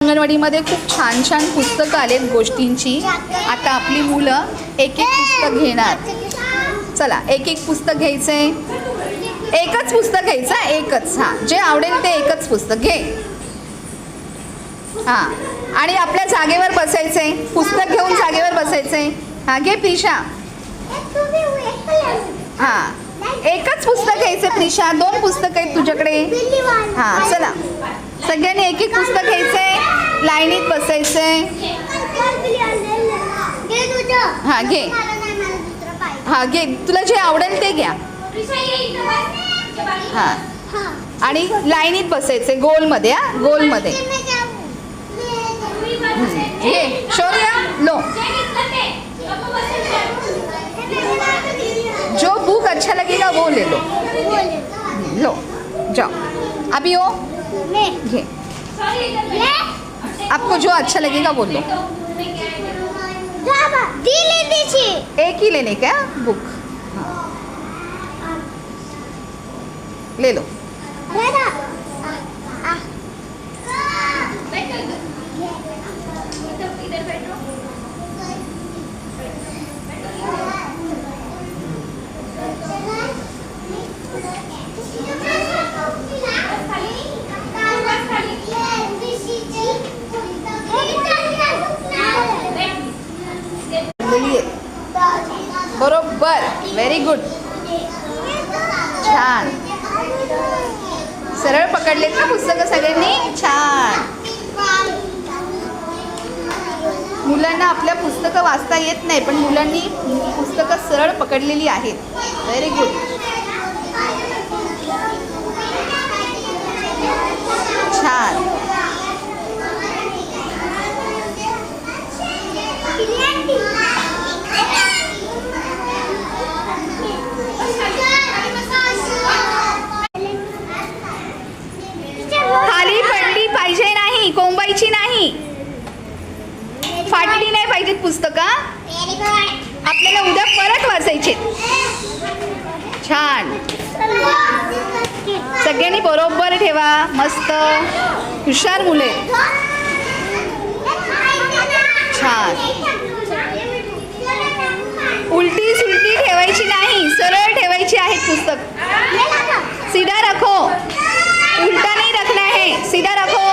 अंगणवाडीमध्ये खूप छान छान पुस्तकं आलेत गोष्टींची. आता आपली मुलं एक एक पुस्तक घेणार. चला एक एक पुस्तक घ्यायचं आहे. एकच पुस्तक घ्यायचं, एकच. हां, जे आवडेल ते एकच पुस्तक घे. हां, आणि आपल्या जागेवर बसायचं आहे. पुस्तक घेऊन जागेवर बसायचं आहे. हां, घे प्रिशा. हां, एकच पुस्तक घ्यायचं प्रिशा. 2 पुस्तकं आहेत तुझ्याकडे. हां, चला सगळ्यांनी एक एक पुस्तक घ्यायचं आहे. लाईनीत बसायचं आहे. हां घे. हां घे, तुला जे आवडेल ते घ्या. हां, आणि लाईनीत बसायचं आहे गोलमध्ये. हां, गोलमध्ये. घे शौर्य. लो, जो बुक अच्छा लगेगा वो ले लो. लो जाओ, अभी हो घे. आपको जो अच्छा लगेगा वो लो. एक ही लेने का बुक. ले लो. बरोबर, व्हेरी गुड. छान. सरळ पकडलेत ना पुस्तकं सगळ्यांनी. छान. मुलांना आपल्या पुस्तकं वाचता येत नाही, पण मुलांनी पुस्तकं सरळ पकडलेली आहेत. Very good. छान. खाली पडली पाहिजे नाही, कोंबायची नाही, फाटली नाही पाहिजेत पुस्तकं. आपल्याला उद्या परत वाचायचे. छान. सगळ्यांनी बरोबर ठेवा. मस्त हुशार मुले. छान. उलटी सुलटी ठेवायची नाही, सरळ ठेवायची आहेत पुस्तक. सीधा रखो, उल्टा नहीं रखना है, सीधा रखो.